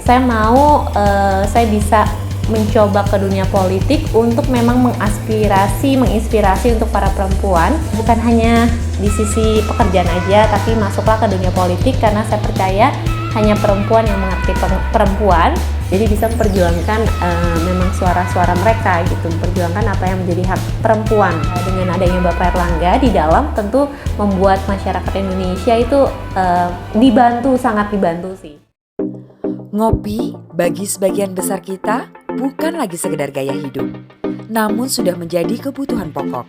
Saya mau saya bisa mencoba ke dunia politik untuk memang menginspirasi untuk para perempuan, bukan hanya di sisi pekerjaan aja, tapi masuklah ke dunia politik karena saya percaya hanya perempuan yang mengerti perempuan, jadi bisa memperjuangkan memang suara-suara mereka gitu, memperjuangkan apa yang menjadi hak perempuan. Dengan adanya Bapak Erlangga di dalam, tentu membuat masyarakat Indonesia itu sangat dibantu sih. Ngopi bagi sebagian besar kita bukan lagi sekedar gaya hidup, namun sudah menjadi kebutuhan pokok.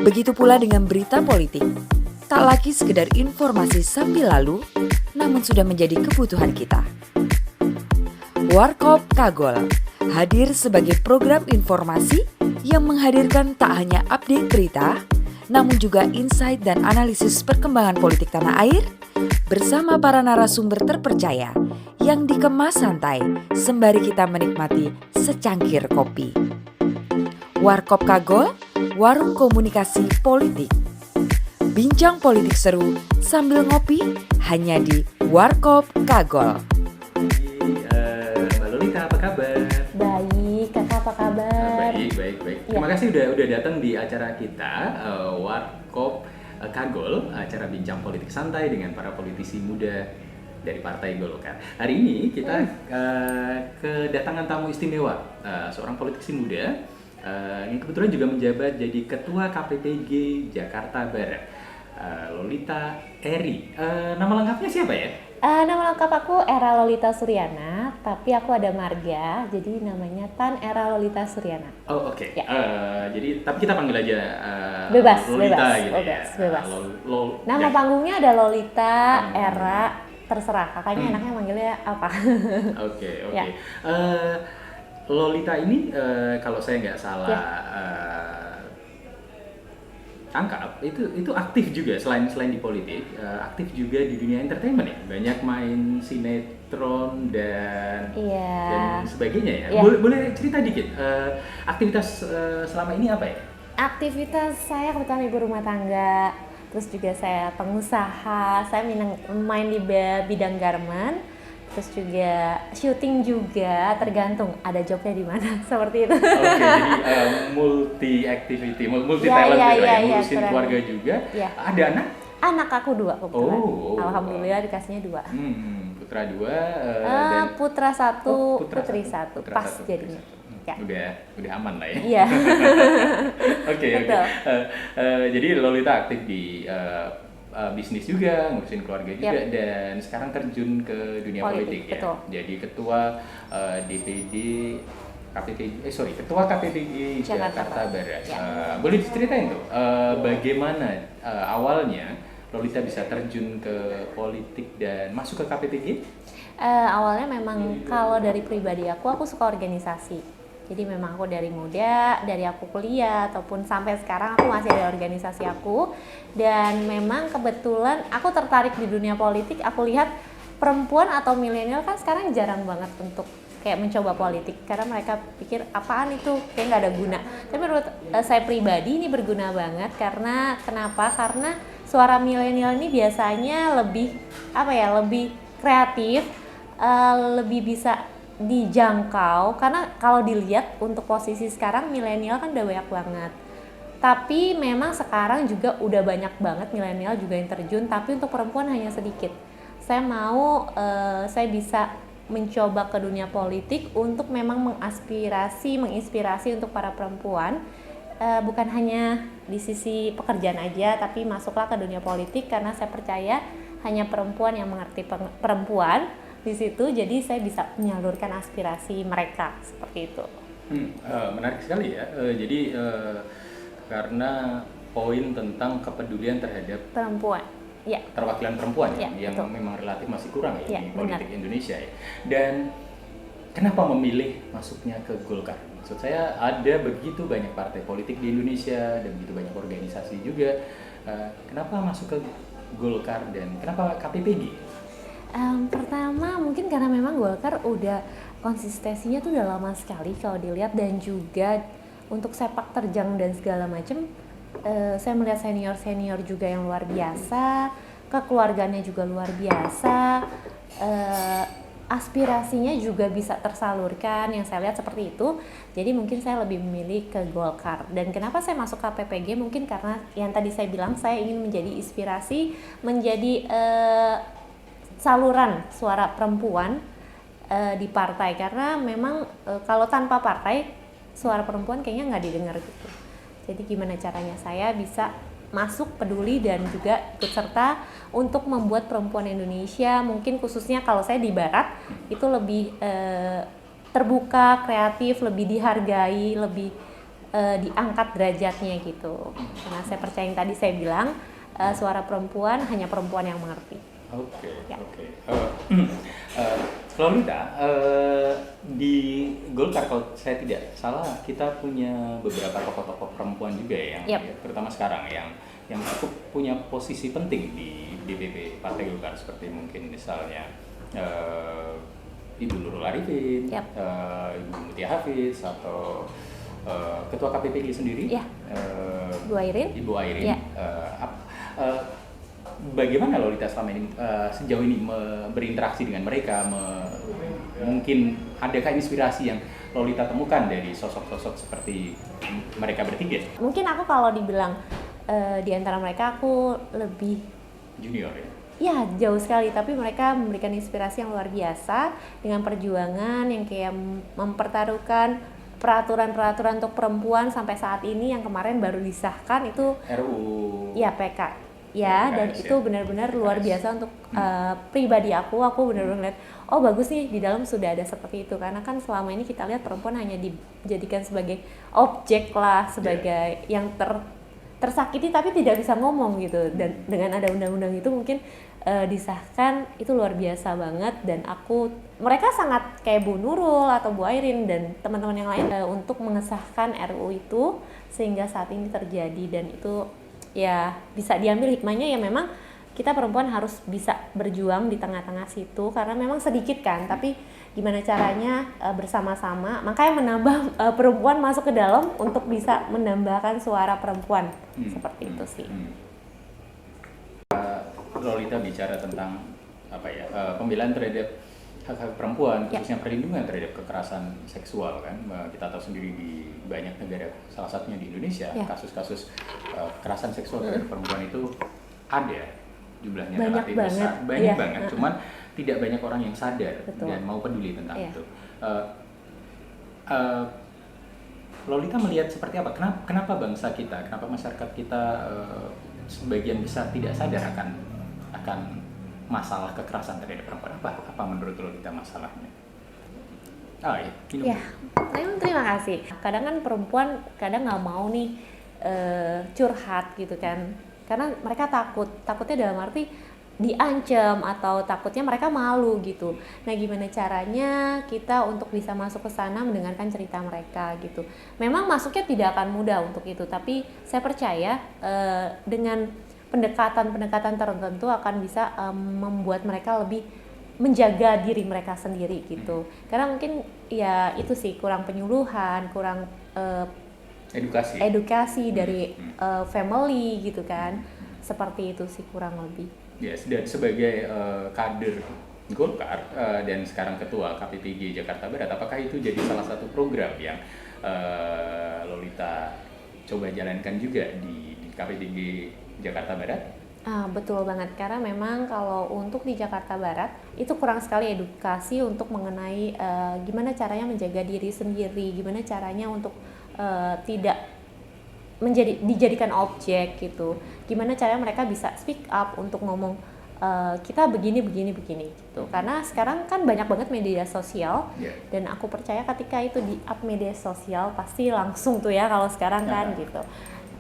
Begitu pula dengan berita politik, tak lagi sekedar informasi sambil lalu, namun sudah menjadi kebutuhan kita. Warkop Kagol hadir sebagai program informasi yang menghadirkan tak hanya update berita, namun juga insight dan analisis perkembangan politik tanah air bersama para narasumber terpercaya yang dikemas santai sembari kita menikmati secangkir kopi. Warkop Kagol, warung komunikasi politik. Bincang politik seru sambil ngopi hanya di Warkop Kagol. Mbak Lolita, apa kabar? Baik, Kakak apa kabar? Baik. Terima kasih udah datang di acara kita, Warkop Kagol, acara bincang politik santai dengan para politisi muda dari Partai Golkar. Hari ini kita kedatangan tamu istimewa, seorang politisi muda yang kebetulan juga menjabat jadi Ketua KPPG Jakarta Barat, Lolita Eri. Nama lengkapnya siapa ya? Nama lengkap aku Era Lolita Suryana, tapi aku ada marga, jadi namanya Tan Era Lolita Suryana. Oh oke. Ya. Jadi tapi kita panggil aja bebas, Lolita gitu bebas. ya. Nama panggungnya ada Lolita, Era, terserah kakaknya enaknya manggilnya apa. Oke. Ya. Lolita ini kalau saya nggak salah tangkap itu aktif juga selain di politik, aktif juga di dunia entertainment ya, banyak main sinetron dan sebagainya ya. Boleh cerita dikit aktivitas selama ini apa ya? Aktivitas saya kebetulan ibu rumah tangga, terus juga saya pengusaha, saya main di bidang garment, terus juga syuting juga, tergantung ada jobnya di mana seperti itu. Oke, jadi multi activity, multi talent ngurusin keluarga juga. Ya. Ada anak? Anak aku 2 kebetulan. Alhamdulillah dikasihnya 2. Putra 2 dan putra 1, putri 1. Pas satu, jadinya. Ya. Udah aman lah ya. Iya. Oke. Jadi Lolita aktif di bisnis juga, ngurusin keluarga juga, dan sekarang terjun ke dunia politik ya. Betul. Jadi ketua ketua KPPG Jakarta Barat. Boleh diceritain tuh bagaimana awalnya Lolita bisa terjun ke politik dan masuk ke KPPG? Awalnya memang kalau dari pribadi aku suka organisasi. Jadi memang aku dari muda, dari aku kuliah ataupun sampai sekarang aku masih ada organisasi aku. Dan memang kebetulan aku tertarik di dunia politik, aku lihat perempuan atau milenial kan sekarang jarang banget untuk kayak mencoba politik. Karena mereka pikir apaan itu, kayak nggak ada guna. Tapi menurut saya pribadi ini berguna banget karena kenapa? Karena suara milenial ini biasanya lebih kreatif, lebih bisa dijangkau, karena kalau dilihat untuk posisi sekarang milenial kan udah banyak banget, tapi memang sekarang juga udah banyak banget milenial juga yang terjun, tapi untuk perempuan hanya sedikit. Saya mau saya bisa mencoba ke dunia politik untuk memang menginspirasi untuk para perempuan, bukan hanya di sisi pekerjaan aja, tapi masuklah ke dunia politik karena saya percaya hanya perempuan yang mengerti perempuan di situ, jadi saya bisa menyalurkan aspirasi mereka seperti itu. Menarik sekali ya. Jadi karena poin tentang kepedulian terhadap perempuan, ya. Perwakilan perempuan yang betul. memang relatif masih kurang di politik benar. Indonesia ya. Dan kenapa memilih masuknya ke Golkar? Maksud saya ada begitu banyak partai politik di Indonesia dan begitu banyak organisasi juga. Kenapa masuk ke Golkar dan kenapa KPPG? Pertama mungkin karena memang Golkar udah konsistensinya tuh udah lama sekali kalau dilihat, dan juga untuk sepak terjang dan segala macam, saya melihat senior juga yang luar biasa, kekeluarganya juga luar biasa, aspirasinya juga bisa tersalurkan, yang saya lihat seperti itu. Jadi mungkin saya lebih memilih ke Golkar. Dan kenapa saya masuk ke PPG? Mungkin karena yang tadi saya bilang, saya ingin menjadi inspirasi, menjadi saluran suara perempuan di partai. Karena memang kalau tanpa partai, suara perempuan kayaknya nggak didengar gitu. Jadi gimana caranya saya bisa masuk, peduli, dan juga ikut serta untuk membuat perempuan Indonesia, mungkin khususnya kalau saya di Barat, itu lebih terbuka, kreatif, lebih dihargai, lebih diangkat derajatnya gitu. Karena saya percaya yang tadi saya bilang, suara perempuan hanya perempuan yang mengerti. Oke. Ya. Lolita, di Golkar kalau saya tidak salah kita punya beberapa tokoh-tokoh perempuan juga ya, Yep. terutama sekarang yang cukup punya posisi penting di DPP Partai Golkar, seperti mungkin misalnya Ibu Nurul Arifin, Yep. Ibu Mutia Hafiz, atau Ketua KPPG sendiri, Ya. Bu Airin. Ibu Airin. Ya. Bagaimana Lolita selama ini sejauh ini berinteraksi dengan mereka? Mungkin adakah inspirasi yang Lolita temukan dari sosok-sosok seperti mereka bertiga? Mungkin aku kalau dibilang di antara mereka aku lebih Junior ya? ya jauh sekali, tapi mereka memberikan inspirasi yang luar biasa dengan perjuangan yang kayak mempertaruhkan peraturan-peraturan untuk perempuan sampai saat ini, yang kemarin baru disahkan itu RUU ya PK ya, dan PKS, itu ya. benar-benar luar biasa untuk pribadi aku benar-benar lihat, oh bagus nih di dalam sudah ada seperti itu. Karena kan selama ini kita lihat perempuan hanya dijadikan sebagai objek lah, sebagai yang tersakiti tapi tidak bisa ngomong gitu. Dan dengan ada undang-undang itu mungkin disahkan, itu luar biasa banget. Dan mereka sangat kayak Bu Nurul atau Bu Airin dan teman-teman yang lain untuk mengesahkan RUU itu sehingga saat ini terjadi. Dan itu ya bisa diambil hikmahnya, ya memang kita perempuan harus bisa berjuang di tengah-tengah situ karena memang sedikit kan, tapi gimana caranya bersama-sama, makanya menambah perempuan masuk ke dalam untuk bisa menambahkan suara perempuan. Seperti itu sih. Lolita bicara tentang pembelaan terhadap hak-hak perempuan, khususnya perlindungan terhadap kekerasan seksual kan. Kita tahu sendiri di banyak negara, salah satunya di Indonesia, kasus-kasus kekerasan seksual terhadap perempuan itu ada, jumlahnya Banyak relatif banget. besar, banyak Iya. banget. Cuman tidak banyak orang yang sadar Betul. dan mau peduli tentang Iya. itu. Lolita melihat seperti apa? Kenapa bangsa kita, kenapa masyarakat kita sebagian besar tidak sadar akan masalah kekerasan terhadap perempuan? Apa menurut Lolita masalahnya? Ya, terima kasih. Kadang kan perempuan nggak mau nih curhat gitu kan, karena mereka takutnya dalam arti diancam atau takutnya mereka malu gitu. Nah, gimana caranya kita untuk bisa masuk ke sana mendengarkan cerita mereka gitu. Memang masuknya tidak akan mudah untuk itu, tapi saya percaya dengan pendekatan tertentu akan bisa membuat mereka lebih menjaga diri mereka sendiri gitu. Karena mungkin ya itu sih, kurang penyuluhan, kurang edukasi dari family gitu kan. Seperti itu sih kurang lebih. Yes, dan sebagai kader Golkar dan sekarang ketua KPPG Jakarta Barat, apakah itu jadi salah satu program yang Lolita coba jalankan juga di KPPG Jakarta Barat? Betul banget, karena memang kalau untuk di Jakarta Barat itu kurang sekali edukasi untuk mengenai gimana caranya menjaga diri sendiri, gimana caranya untuk tidak dijadikan objek gitu, gimana caranya mereka bisa speak up untuk ngomong kita begini gitu. Karena sekarang kan banyak banget media sosial, dan aku percaya ketika itu di up media sosial pasti langsung tuh ya kalau sekarang kan gitu.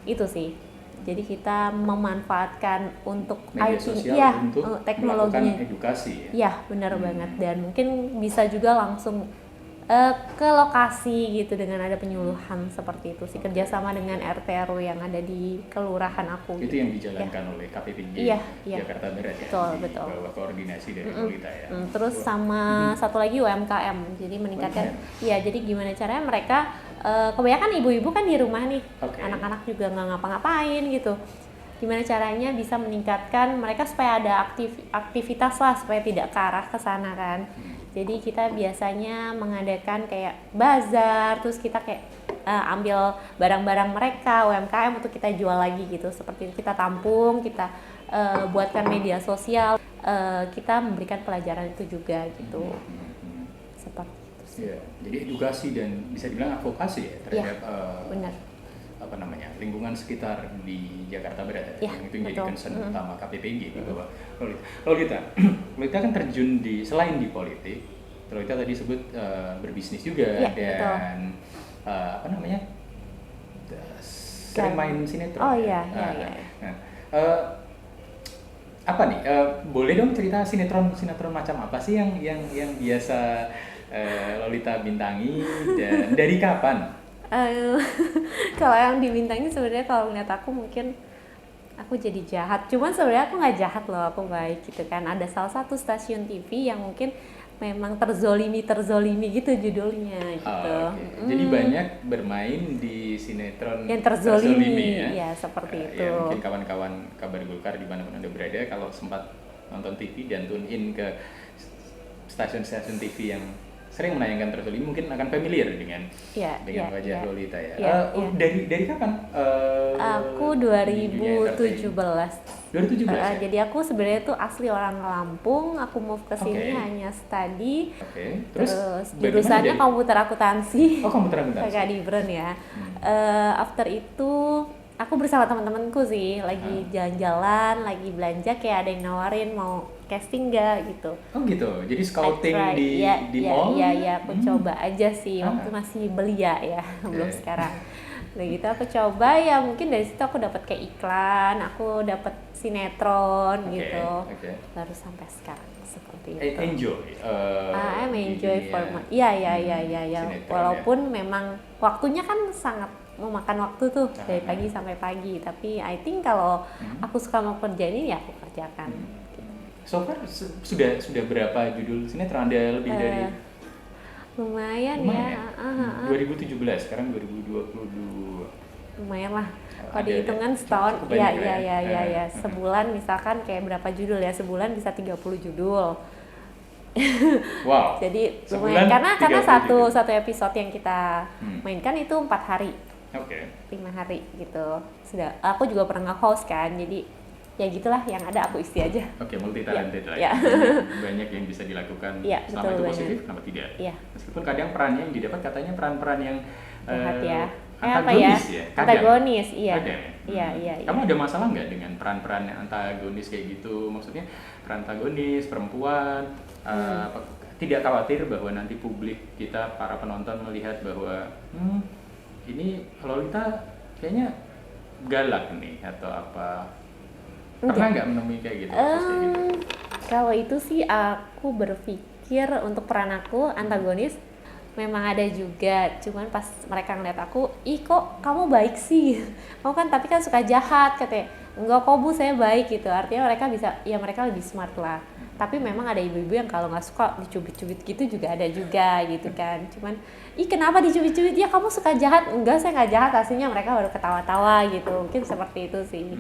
Itu sih. Jadi kita memanfaatkan untuk media IT, sosial ya, untuk teknologinya. melakukan edukasi ya. Ya, benar banget. Dan mungkin bisa juga langsung ke lokasi gitu dengan ada penyuluhan seperti itu sih, kerjasama dengan RT RW yang ada di kelurahan aku. Itu gitu. yang dijalankan oleh KPPG Jakarta Barat ya. Betul. Bawah koordinasi dari Lolita ya. Terus sama satu lagi UMKM. Jadi meningkatkan jadi gimana caranya mereka kebanyakan ibu-ibu kan di rumah nih. Anak-anak juga nggak ngapa-ngapain gitu. Gimana caranya bisa meningkatkan mereka supaya ada aktivitas lah, supaya tidak ke arah ke sana kan. Jadi kita biasanya mengadakan kayak bazar, terus kita kayak ambil barang-barang mereka UMKM untuk kita jual lagi gitu. Seperti itu kita tampung, kita buatkan media sosial, kita memberikan pelajaran itu juga gitu. Seperti itu sih. Ya, jadi edukasi dan bisa dibilang advokasi ya terhadap Benar. apa namanya lingkungan sekitar di Jakarta Barat Ya, yang itu menjadi betul. concern utama KPPG di bawah Lolita. Lolita kan terjun di selain di politik, Lolita tadi sebut berbisnis juga Ya, dan apa namanya sering main sinetron. Oh ya. iya, iya. Nah, apa nih? Boleh dong cerita sinetron macam apa sih yang biasa Lolita bintangi dan dari kapan? Kalau yang dibintangi sebenarnya kalau ngeliat aku mungkin aku jadi jahat, cuman sebenarnya aku nggak jahat loh, aku baik gitu kan. Ada salah satu stasiun TV yang mungkin memang terzolimi gitu judulnya gitu. Okay. Jadi banyak bermain di sinetron yang terzolimi ya? Ya seperti itu. Ya, mungkin kawan-kawan Kabar Golkar dimanapun Anda berada, kalau sempat nonton TV dan tune in ke stasiun-stasiun TV yang sering menayangkan terzolimi mungkin akan familiar dengan wajah Lolita ya. Dari kapan? Aku 2017. 2017 ya? Jadi aku sebenarnya tuh asli orang Lampung, aku move ke sini hanya study. Terus jurusannya komputer akuntansi. Oh, komputer akuntansi. Kakak di Bron ya. After itu aku bersama teman-temanku sih lagi jalan-jalan, lagi belanja, kayak ada yang nawarin mau casting gak gitu. Oh gitu, jadi scouting di mall? Iya, aku coba aja sih, waktu masih belia ya, belum sekarang. Nah gitu aku coba ya, mungkin dari situ aku dapat kayak iklan, aku dapat sinetron gitu, baru sampai sekarang seperti itu. Enjoy Iya. Walaupun memang waktunya kan sangat memakan waktu tuh dari pagi sampai pagi, tapi I think kalau aku suka mau kerja ini ya aku kerjakan. So far sudah berapa judul sinetron? Ada lebih dari lumayan ya. 2017, sekarang 2022. Lumayan lah. Kalau dihitungan setahun, ya. Sebulan misalkan kayak berapa judul ya? Sebulan bisa 30 judul. Wow. Jadi lumayan karena satu episode yang kita mainkan itu 4 hari. 5 hari gitu. Sudah. Aku juga pernah nge-host kan. Jadi ya gitulah, yang ada aku isi aja. Multi talented lah. Banyak yang bisa dilakukan. Selama itu positif, kenapa tidak? Meskipun kadang perannya yang didapat katanya peran-peran yang antagonis ya. Antagonis, iya. Kamu ada masalah nggak dengan peran-peran yang antagonis kayak gitu? Maksudnya peran antagonis, perempuan, tidak khawatir bahwa nanti publik kita, para penonton melihat bahwa ini Lolita kayaknya galak nih atau apa? Pernah nggak menemui kayak gitu? Kalau itu sih aku berpikir untuk peran aku antagonis memang ada juga, cuman pas mereka ngeliat aku, ih kok kamu baik sih, kamu kan tapi kan suka jahat katanya. Enggak kok Bu, saya baik gitu. Artinya mereka lebih smart lah. Tapi memang ada ibu-ibu yang kalau nggak suka dicubit-cubit gitu juga ada juga gitu kan. Cuman, ih kenapa dicubit-cubit? Ya kamu suka jahat. Enggak, saya nggak jahat. Aslinya mereka baru ketawa-tawa gitu. Mungkin seperti itu sih.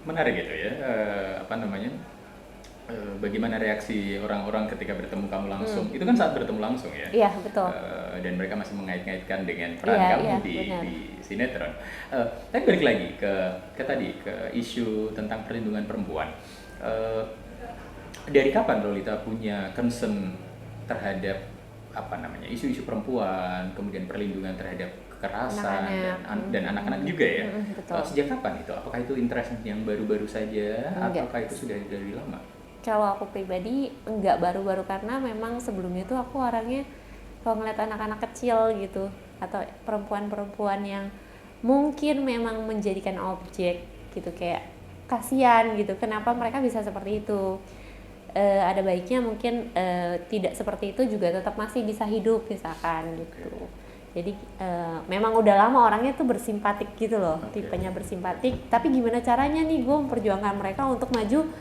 Menarik gitu ya, bagaimana reaksi orang-orang ketika bertemu kamu langsung. Itu kan saat bertemu langsung ya? Iya, betul. Dan mereka masih mengait-ngaitkan dengan peran kamu di sinetron. Tapi balik lagi ke isu tentang perlindungan perempuan. Dari kapan Lolita punya concern terhadap isu-isu perempuan, kemudian perlindungan terhadap kekerasan dan anak-anak juga ya? Sejak kapan itu? Apakah itu interest yang baru-baru saja? Apakah itu sudah dari lama? Kalau aku pribadi enggak baru-baru, karena memang sebelumnya tuh aku orangnya kalau ngeliat anak-anak kecil gitu atau perempuan-perempuan yang mungkin memang menjadikan objek gitu, kayak kasihan gitu, kenapa mereka bisa seperti itu. Ada baiknya mungkin tidak seperti itu juga, tetap masih bisa hidup misalkan gitu. Jadi memang udah lama orangnya tuh bersimpatik gitu loh, tipenya bersimpatik, tapi gimana caranya nih gue memperjuangkan mereka untuk maju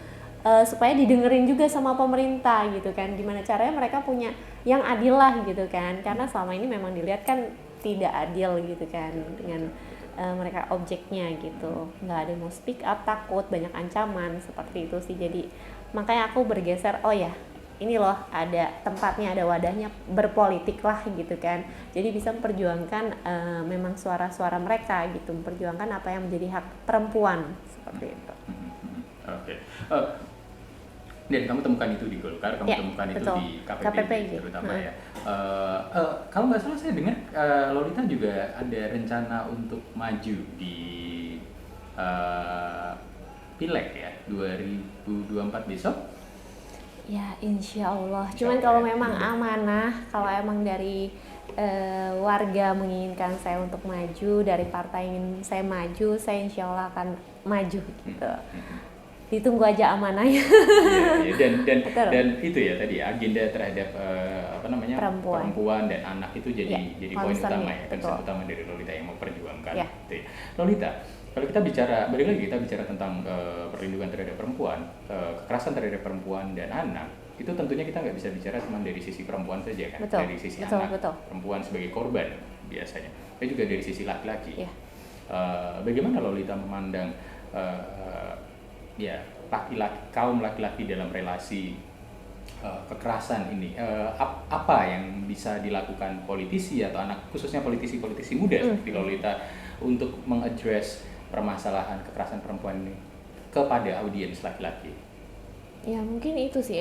supaya didengerin juga sama pemerintah gitu kan. Gimana caranya mereka punya yang adil lah gitu kan, karena selama ini memang dilihat kan tidak adil gitu kan dengan mereka objeknya gitu, nggak ada yang mau speak up, takut, banyak ancaman seperti itu sih. Jadi makanya aku bergeser, oh ya ini loh ada tempatnya, ada wadahnya berpolitik lah gitu kan. Jadi bisa memperjuangkan memang suara-suara mereka gitu, memperjuangkan apa yang menjadi hak perempuan seperti itu. Oke. Dan kamu temukan itu di Golkar, kamu Ya, temukan itu betul. di KPPI, KPPI, terutama ya. Kalau nggak salah saya dengar Lolita juga ada rencana untuk maju di Pileg ya 2024 besok. Ya insya Allah. Insya Cuman Allah kalau ya. memang amanah, kalau emang dari warga menginginkan saya untuk maju, dari partai ingin saya maju, saya insya Allah akan maju gitu. Ditunggu aja amanahnya. Iya, Betul. dan itu ya tadi agenda terhadap perempuan dan anak itu jadi poin concern utama ya, ya, concern betul. utama dari Lolita yang mau perjuangkan. Ya. Gitu ya. Lolita, kalau kita bicara balik lagi kita bicara tentang perlindungan terhadap perempuan, kekerasan terhadap perempuan dan anak, itu tentunya kita nggak bisa bicara cuma dari sisi perempuan saja kan, Betul, dari sisi betul, anak, betul. perempuan sebagai korban biasanya, tapi juga dari sisi laki-laki. Ya. Bagaimana Lolita memandang laki-laki, kaum laki-laki dalam relasi kekerasan ini, apa yang bisa dilakukan politisi atau anak, khususnya politisi-politisi muda seperti Lolita untuk mengadres permasalahan kekerasan perempuan ini kepada audiens laki-laki? Ya mungkin itu sih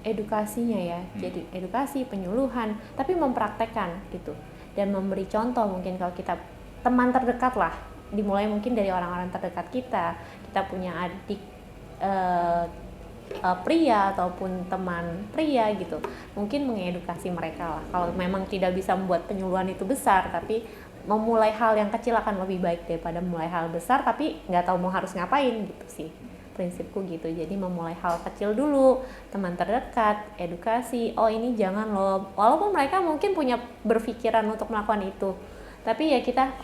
edukasinya ya. Jadi edukasi, penyuluhan, tapi mempraktekkan gitu dan memberi contoh. Mungkin kalau kita teman terdekat lah, dimulai mungkin dari orang-orang terdekat kita punya adik pria ataupun teman pria gitu, mungkin mengedukasi mereka lah. Kalau memang tidak bisa membuat penyuluhan itu besar, tapi memulai hal yang kecil akan lebih baik daripada memulai hal besar tapi nggak tahu mau harus ngapain gitu sih, prinsipku gitu. Jadi memulai hal kecil dulu, teman terdekat, edukasi, oh ini jangan loh, walaupun mereka mungkin punya berpikiran untuk melakukan itu, tapi ya kita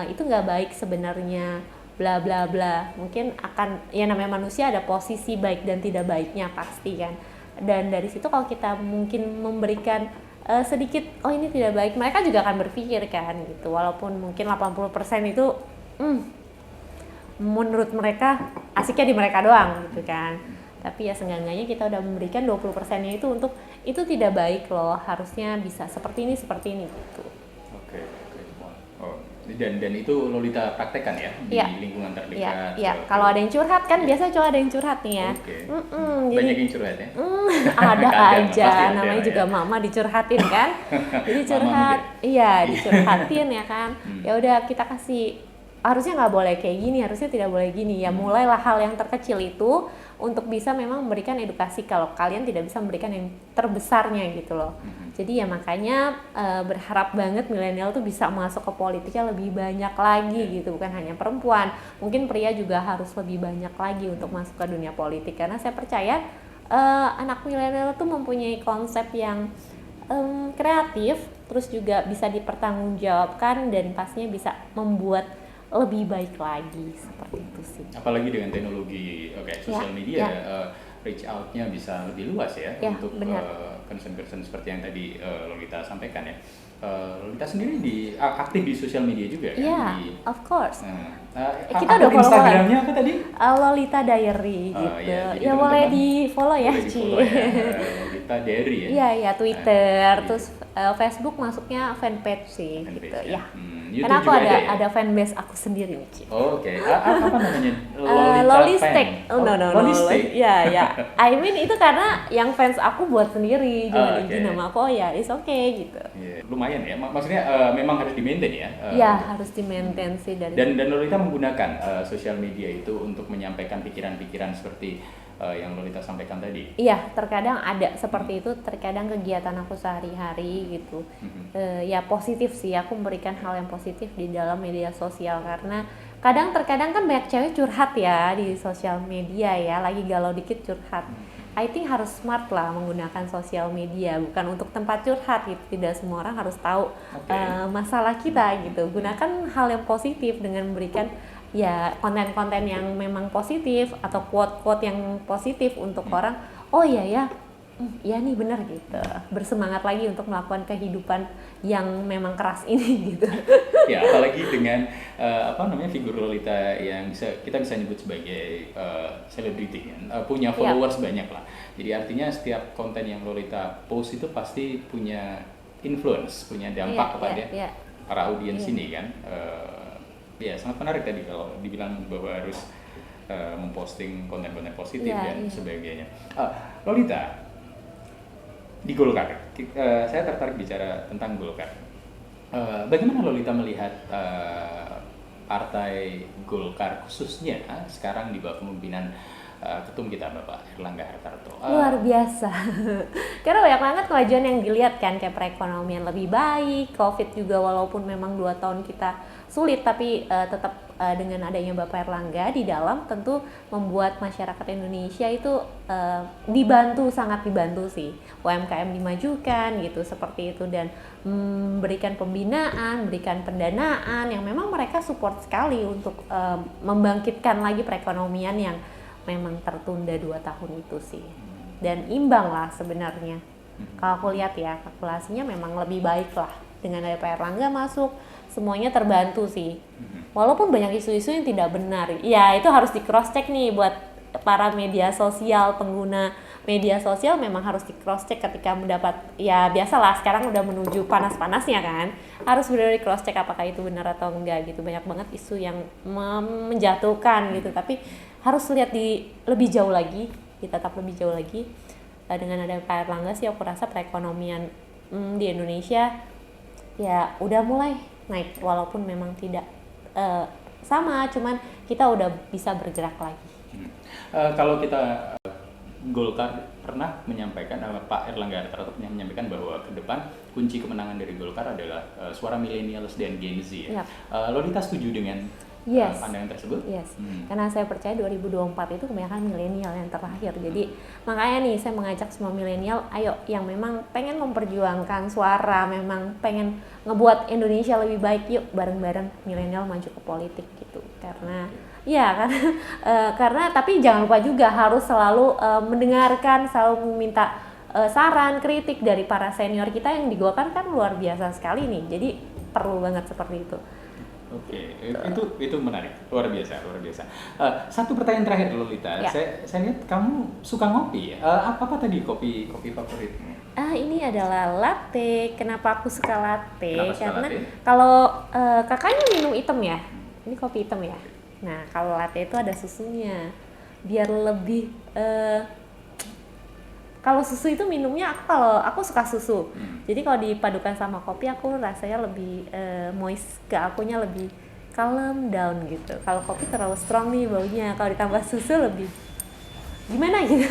itu nggak baik sebenarnya, bla bla bla. Mungkin akan, ya namanya manusia ada posisi baik dan tidak baiknya pasti kan. Dan dari situ kalau kita mungkin memberikan sedikit, oh ini tidak baik, mereka juga akan berpikir kan gitu. Walaupun mungkin 80% itu menurut mereka asiknya di mereka doang gitu kan. Tapi ya seenggaknya kita udah memberikan 20%-nya itu untuk itu tidak baik loh, harusnya bisa seperti ini gitu. Oke. Dan itu Lolita praktekkan ya di lingkungan terdekat. Iya. Kalau ada yang curhat kan biasa cowok ada yang curhat nih ya. Banyak yang curhat ya. Ada Pasti aja, ada namanya ya. juga mama dicurhatin kan. Jadi curhat, dicurhatin ya kan. Ya udah kita kasih, harusnya nggak boleh kayak gini, harusnya tidak boleh gini. Ya mulailah hal yang terkecil itu untuk bisa memang memberikan edukasi kalau kalian tidak bisa memberikan yang terbesarnya gitu loh. Jadi ya makanya berharap banget milenial tuh bisa masuk ke politiknya lebih banyak lagi gitu, bukan hanya perempuan. Mungkin pria juga harus lebih banyak lagi untuk masuk ke dunia politik, karena saya percaya anak milenial tuh mempunyai konsep yang kreatif, terus juga bisa dipertanggungjawabkan dan pastinya bisa membuat lebih baik lagi, seperti itu sih. Apalagi dengan teknologi sosial media, reach out-nya bisa lebih luas ya untuk concern-concern seperti yang tadi Lolita sampaikan ya. Lolita sendiri aktif di sosial media juga kan? Iya, of course. Kita udah follow Instagramnya apa tadi? Lolita Diary gitu. Ya boleh di follow ya, Ci. Lolita Diary ya. Iya, Twitter, terus Facebook masuknya fanpage sih gitu ya. YouTube karena aku juga ada fanbase aku sendiri nih, Ci. Oke. Apa namanya? Lolistek. No. Lolistek. Ya. I mean itu karena yang fans aku buat sendiri, jangan izin nama aku, it's okay gitu. Yeah. Lumayan ya. Maksudnya memang harus di-maintain ya. Harus di-maintain sih dari. Dan Lolita menggunakan sosial media itu untuk menyampaikan pikiran-pikiran seperti yang Lolita sampaikan tadi. Iya, terkadang ada seperti itu, terkadang kegiatan aku sehari-hari gitu. Ya positif sih, aku memberikan hal yang positif di dalam media sosial, karena terkadang kan banyak cewek curhat ya di sosial media ya, lagi galau dikit curhat. I think harus smart lah menggunakan sosial media, bukan untuk tempat curhat gitu. Tidak semua orang harus tahu masalah kita gitu. Gunakan hal yang positif dengan memberikan ya konten-konten yang memang positif atau quote-quote yang positif untuk orang. Oh iya ya, Iya nih benar gitu, bersemangat lagi untuk melakukan kehidupan yang memang keras ini gitu. Ya, apalagi dengan figur Lolita yang kita bisa nyebut sebagai selebriti kan, punya followers banyak lah. Jadi artinya setiap konten yang Lolita post itu pasti punya influence, punya dampak kepada para audiens ini kan. Ya sangat menarik tadi kalau dibilang bahwa harus memposting konten-konten positif dan sebagainya. Lolita, di Golkar, saya tertarik bicara tentang Golkar. Bagaimana Lolita melihat partai Golkar khususnya sekarang di bawah kepemimpinan ketum kita Bapak Airlangga Hartarto? Luar biasa, karena banyak banget kemajuan yang dilihat kan, kayak perekonomian lebih baik, COVID juga walaupun memang 2 tahun kita sulit, tapi tetap dengan adanya Bapak Airlangga di dalam tentu membuat masyarakat Indonesia itu sangat dibantu sih, UMKM dimajukan gitu seperti itu, dan memberikan pembinaan, berikan pendanaan yang memang mereka support sekali untuk membangkitkan lagi perekonomian yang memang tertunda 2 tahun itu sih, dan imbang lah sebenarnya. Kalau aku lihat ya kalkulasinya memang lebih baik lah dengan ada Pak Airlangga masuk, semuanya terbantu sih. Walaupun banyak isu-isu yang tidak benar, ya itu harus di cross check nih buat para media sosial, pengguna media sosial memang harus di cross check ketika mendapat, ya biasalah sekarang udah menuju panas-panasnya kan, harus benar di cross check apakah itu benar atau enggak gitu. Banyak banget isu yang menjatuhkan gitu, tapi harus lihat lebih jauh lagi, ditatap lebih jauh lagi. Dengan ada Pak Airlangga sih aku rasa perekonomian di Indonesia ya udah mulai naik, walaupun memang tidak sama, cuman kita udah bisa bergerak lagi. Kalau kita Golkar pernah menyampaikan, Pak Airlangga Hartarto pernah menyampaikan bahwa ke depan kunci kemenangan dari Golkar adalah suara millennials dan Gen Z. Lolita setuju dengan pandangan tersebut? Yes. Karena saya percaya 2024 itu kebanyakan milenial yang terakhir. Jadi makanya nih saya mengajak semua milenial, ayo yang memang pengen memperjuangkan suara, memang pengen ngebuat Indonesia lebih baik, yuk bareng-bareng milenial maju ke politik gitu. Karena tapi jangan lupa juga harus selalu mendengarkan, selalu meminta saran, kritik dari para senior kita yang di Golkar kan luar biasa sekali nih. Jadi perlu banget seperti itu. Oke, itu menarik, luar biasa. Satu pertanyaan terakhir Lolita, saya lihat kamu suka ngopi ya. Apa tadi kopi favoritmu? Ini adalah latte. Kenapa aku suka latte? Karena latte? kalau kakaknya minum hitam ya, ini kopi hitam ya. Nah kalau latte itu ada susunya, biar lebih kalau susu itu minumnya aku suka susu. Jadi kalau dipadukan sama kopi aku rasanya lebih moist, ke akunya lebih calm down gitu. Kalau kopi terlalu strong nih baunya, kalau ditambah susu lebih gimana gitu.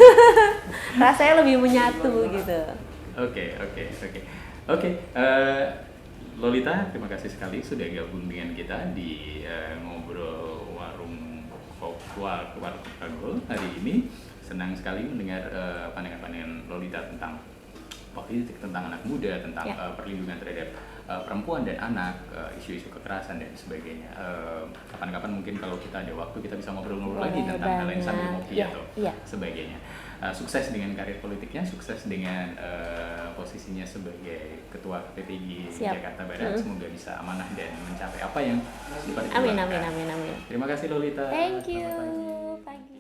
Rasanya lebih menyatu gitu. Oke. Lolita, terima kasih sekali sudah gabung dengan kita di ngobrol warung Kagol hari ini. Senang sekali mendengar pandangan-pandangan Lolita tentang politik, tentang anak muda, tentang perlindungan terhadap perempuan dan anak, isu-isu kekerasan dan sebagainya. Kapan-kapan mungkin kalau kita ada waktu kita bisa ngobrol-ngobrol lagi tentang hal lain sambil ngopi atau sebagainya. Sukses dengan karir politiknya, sukses dengan posisinya sebagai ketua KPPG Jakarta Barat. Semoga bisa amanah dan mencapai apa yang diperjuangkan. Amin. Terima kasih Lolita. Thank you. Pagi.